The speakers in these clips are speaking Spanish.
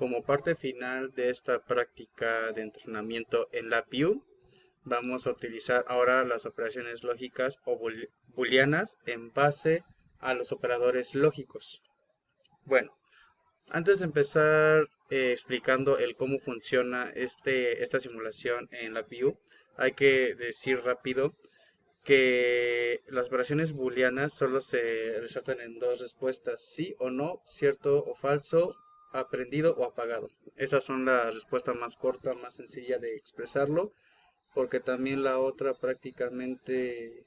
Como parte final de esta práctica de entrenamiento en LabVIEW, vamos a utilizar ahora las operaciones lógicas o booleanas en base a los operadores lógicos. Bueno, antes de empezar explicando el cómo funciona esta simulación en LabVIEW, hay que decir rápido que las operaciones booleanas solo se resaltan en dos respuestas: sí o no, cierto o falso, aprendido o apagado. Esas son las respuestas más cortas, más sencilla de expresarlo, porque también la otra prácticamente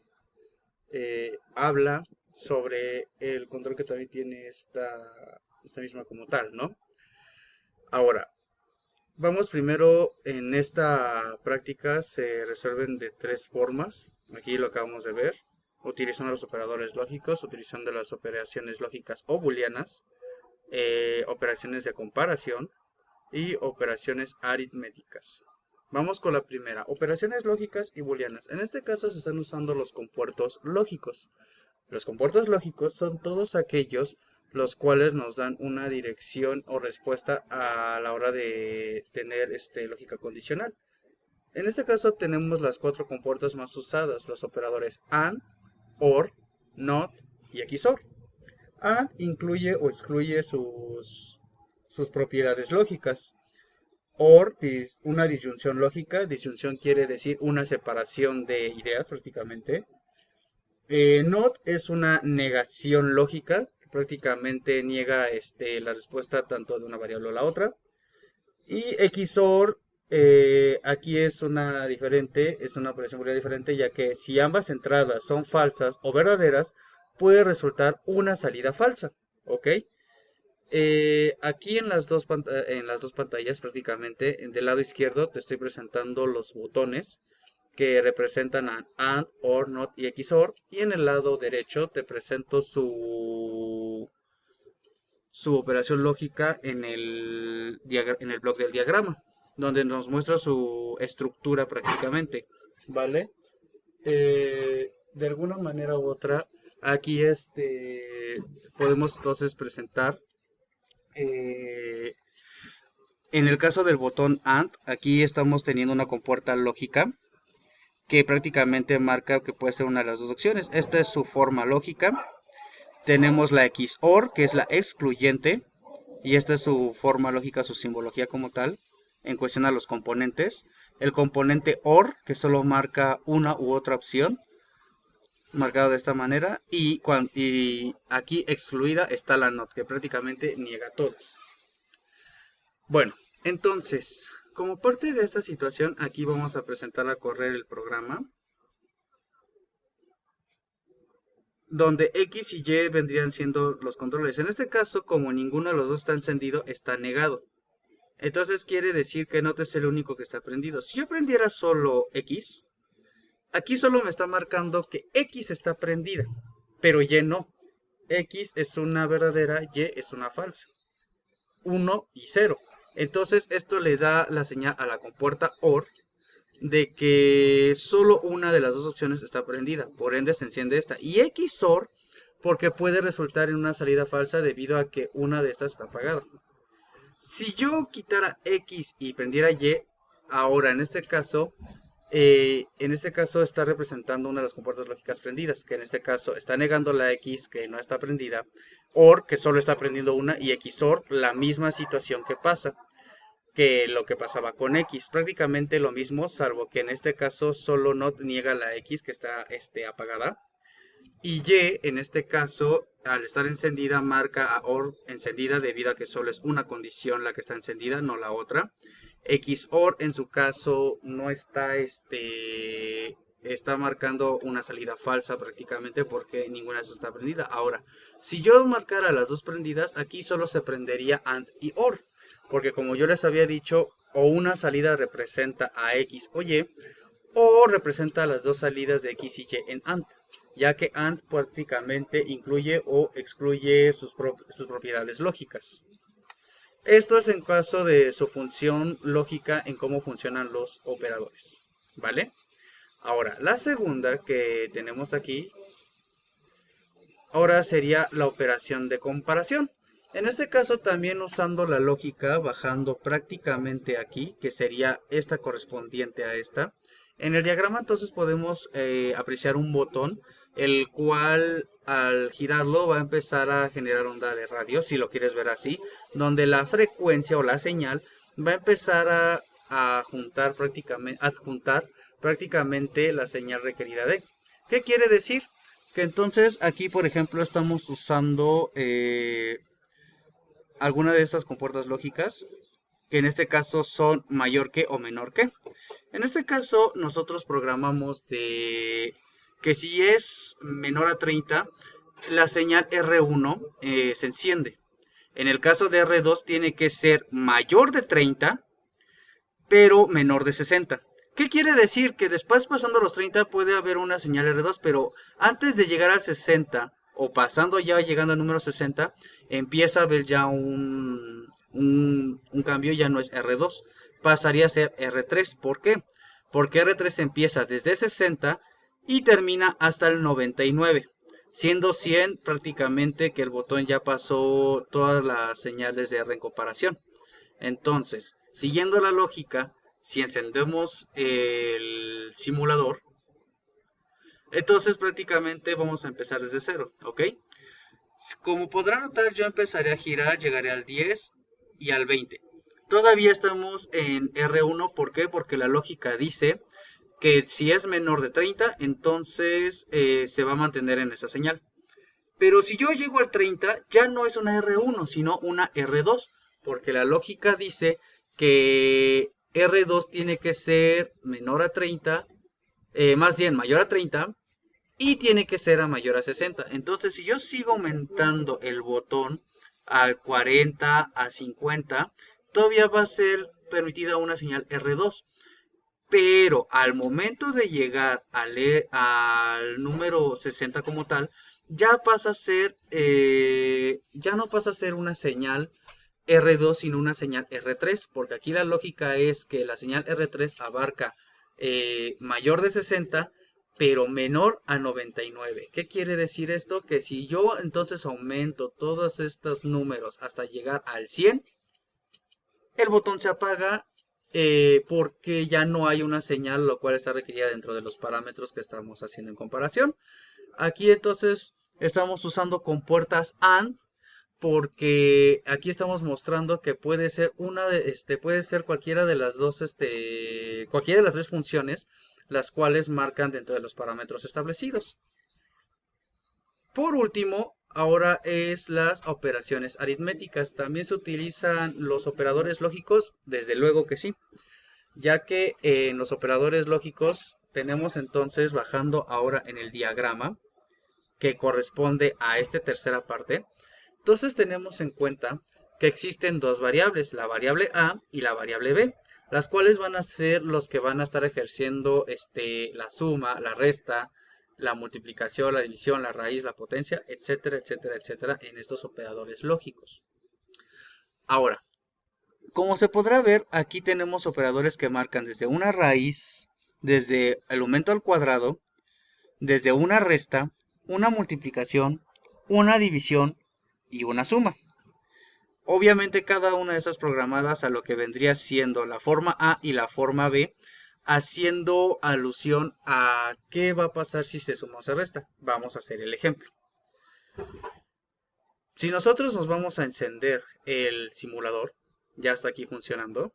habla sobre el control que también tiene esta misma como tal, ¿no? Ahora, vamos primero, en esta práctica se resuelven de tres formas. Aquí lo acabamos de ver, utilizando los operadores lógicos, utilizando las operaciones lógicas o booleanas, operaciones de comparación y operaciones aritméticas. Vamos con la primera, operaciones lógicas y booleanas. En este caso se están usando los compuertos lógicos. Los compuertos lógicos son todos aquellos los cuales nos dan una dirección o respuesta a la hora de tener lógica condicional. En este caso tenemos las cuatro compuertas más usadas, los operadores AND, OR, NOT y XOR. AND incluye o excluye sus propiedades lógicas. OR, una disyunción lógica. Disyunción quiere decir una separación de ideas prácticamente. Not es una negación lógica, que prácticamente niega la respuesta tanto de una variable o la otra. Y XOR, aquí es una operación booleana diferente, ya que si ambas entradas son falsas o verdaderas, puede resultar una salida falsa. ¿Ok? Aquí en las dos pantallas prácticamente, del lado izquierdo te estoy presentando los botones que representan a AND, OR, NOT y XOR. Y en el lado derecho te presento su operación lógica en el bloque del diagrama, donde nos muestra su estructura prácticamente, ¿vale? De alguna manera u otra, aquí podemos entonces presentar, eh, en el caso del botón AND, aquí estamos teniendo una compuerta lógica que prácticamente marca que puede ser una de las dos opciones. Esta es su forma lógica. Tenemos la XOR, que es la excluyente, y esta es su forma lógica, su simbología como tal, en cuestión a los componentes. El componente OR, que solo marca una u otra opción, marcado de esta manera, y aquí excluida está la NOT, que prácticamente niega todas. Bueno, entonces, como parte de esta situación, aquí vamos a presentar a correr el programa, donde X y Y vendrían siendo los controles. En este caso, como ninguno de los dos está encendido, está negado. Entonces quiere decir que Not es el único que está prendido. Si yo prendiera solo X, aquí solo me está marcando que X está prendida, pero Y no. X es una verdadera, Y es una falsa. 1 y 0. Entonces esto le da la señal a la compuerta OR de que solo una de las dos opciones está prendida, por ende se enciende esta. Y XOR porque puede resultar en una salida falsa debido a que una de estas está apagada. Si yo quitara X y prendiera Y, ahora en este caso está representando una de las compuertas lógicas prendidas, que en este caso está negando la X que no está prendida, OR que solo está prendiendo una, y XOR la misma situación que pasa que lo que pasaba con X. Prácticamente lo mismo, salvo que en este caso solo no niega la X que está apagada. Y Y, en este caso, al estar encendida, marca a OR encendida debido a que solo es una condición la que está encendida, no la otra. XOR, en su caso, no está marcando una salida falsa prácticamente porque ninguna de esas está prendida. Ahora, si yo marcara las dos prendidas, aquí solo se prendería AND y OR. Porque como yo les había dicho, o una salida representa a X o Y, o representa las dos salidas de X y Y en AND, ya que AND prácticamente incluye o excluye sus propiedades lógicas. Esto es en caso de su función lógica en cómo funcionan los operadores, ¿vale? Ahora, la segunda que tenemos aquí, ahora sería la operación de comparación. En este caso también usando la lógica, bajando prácticamente aquí, que sería esta correspondiente a esta. En el diagrama entonces podemos apreciar un botón, el cual al girarlo va a empezar a generar onda de radio, si lo quieres ver así, donde la frecuencia o la señal va a empezar a adjuntar prácticamente la señal requerida de. ¿Qué quiere decir? Que entonces aquí, por ejemplo, estamos usando alguna de estas compuertas lógicas, que en este caso son mayor que o menor que. En este caso, nosotros programamos de que si es menor a 30, la señal R1 se enciende. En el caso de R2 tiene que ser mayor de 30, pero menor de 60. ¿Qué quiere decir? Que después pasando los 30 puede haber una señal R2, pero antes de llegar al 60 o pasando ya llegando al número 60, empieza a haber ya un cambio, ya no es R2, pasaría a ser R3. ¿Por qué? Porque R3 empieza desde 60 y termina hasta el 99, siendo 100 prácticamente que el botón ya pasó todas las señales de R en comparación. Entonces, siguiendo la lógica, si encendemos el simulador, entonces prácticamente vamos a empezar desde cero, ¿ok? Como podrán notar, yo empezaré a girar, llegaré al 10 y al 20. Todavía estamos en R1, ¿por qué? Porque la lógica dice que si es menor de 30, entonces se va a mantener en esa señal. Pero si yo llego al 30, ya no es una R1, sino una R2, porque la lógica dice que R2 tiene que ser menor a 30, más bien mayor a 30, y tiene que ser a mayor a 60. Entonces, si yo sigo aumentando el botón a 40, a 50, todavía va a ser permitida una señal R2. Pero al momento de llegar al número 60 como tal, ya pasa a ser, ya no pasa a ser una señal R2, sino una señal R3, porque aquí la lógica es que la señal R3 abarca mayor de 60, pero menor a 99. ¿Qué quiere decir esto? Que si yo entonces aumento todos estos números hasta llegar al 100, el botón se apaga porque ya no hay una señal, lo cual está requerida dentro de los parámetros que estamos haciendo en comparación. Aquí entonces estamos usando compuertas AND, porque aquí estamos mostrando que puede ser puede ser cualquiera de las dos, cualquiera de las tres funciones, las cuales marcan dentro de los parámetros establecidos. Por último, ahora es las operaciones aritméticas. También se utilizan los operadores lógicos, desde luego que sí, ya que en los operadores lógicos tenemos entonces, bajando ahora en el diagrama, que corresponde a esta tercera parte, entonces tenemos en cuenta que existen dos variables, la variable A y la variable B, las cuales van a ser los que van a estar ejerciendo la suma, la resta, la multiplicación, la división, la raíz, la potencia, etcétera, etcétera, etcétera, en estos operadores lógicos. Ahora, como se podrá ver, aquí tenemos operadores que marcan desde una raíz, desde el aumento al cuadrado, desde una resta, una multiplicación, una división y una suma. Obviamente cada una de esas programadas a lo que vendría siendo la forma A y la forma B, haciendo alusión a qué va a pasar si se suma o se resta. Vamos a hacer el ejemplo. Si nosotros nos vamos a encender el simulador, ya está aquí funcionando,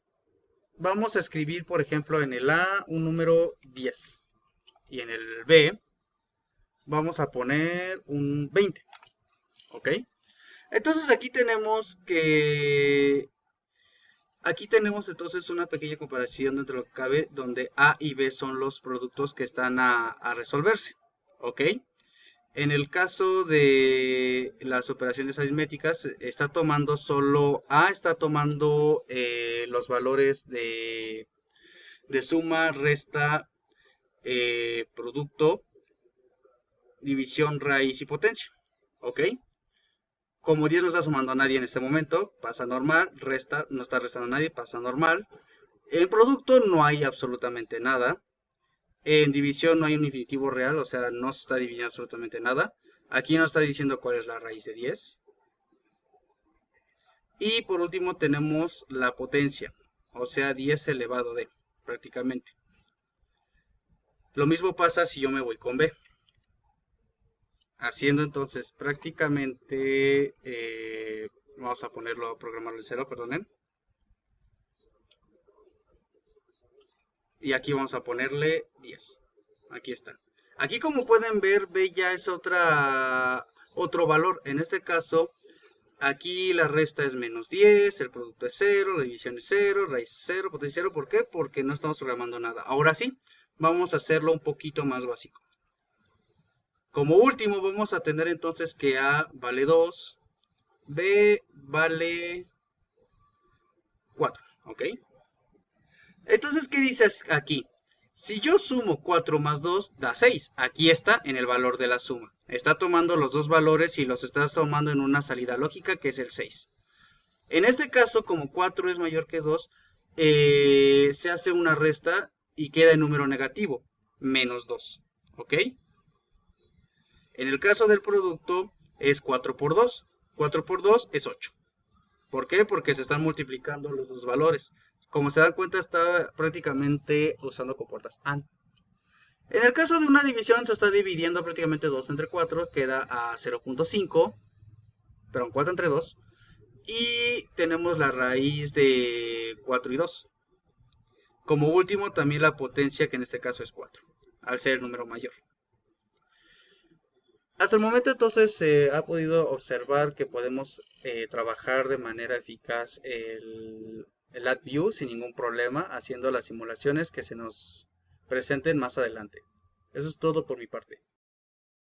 vamos a escribir, por ejemplo, en el A un número 10 y en el B vamos a poner un 20, ¿ok? Entonces aquí tenemos entonces una pequeña comparación dentro de lo que cabe, donde A y B son los productos que están a resolverse, ¿ok? En el caso de las operaciones aritméticas, está tomando solo A, está tomando los valores de suma, resta, producto, división, raíz y potencia, ¿ok? Como 10 no está sumando a nadie en este momento, pasa normal, resta, no está restando a nadie, pasa normal. En producto no hay absolutamente nada. En división no hay un infinitivo real, o sea, no se está dividiendo absolutamente nada. Aquí no está diciendo cuál es la raíz de 10. Y por último tenemos la potencia, o sea 10 elevado de, prácticamente. Lo mismo pasa si yo me voy con B. Haciendo entonces prácticamente, vamos a ponerlo a programarlo en cero, perdonen. Y aquí vamos a ponerle 10. Aquí está. Aquí como pueden ver, B ya es otro valor. En este caso, aquí la resta es menos 10, el producto es 0, la división es 0, raíz es 0, potencia 0. ¿Por qué? Porque no estamos programando nada. Ahora sí, vamos a hacerlo un poquito más básico. Como último, vamos a tener entonces que A vale 2, B vale 4, ¿ok? Entonces, ¿qué dices aquí? Si yo sumo 4 más 2, da 6. Aquí está en el valor de la suma. Está tomando los dos valores y los está tomando en una salida lógica que es el 6. En este caso, como 4 es mayor que 2, se hace una resta y queda en número negativo, menos 2. ¿Ok? En el caso del producto es 4 por 2. 4 por 2 es 8. ¿Por qué? Porque se están multiplicando los dos valores. Como se dan cuenta, está prácticamente usando compuertas AND. En el caso de una división, se está dividiendo prácticamente 2 entre 4, queda a 0.5, perdón, 4 entre 2. Y tenemos la raíz de 4 y 2. Como último, también la potencia, que en este caso es 4, al ser el número mayor. Hasta el momento entonces se ha podido observar que podemos trabajar de manera eficaz el LabVIEW sin ningún problema, haciendo las simulaciones que se nos presenten más adelante. Eso es todo por mi parte.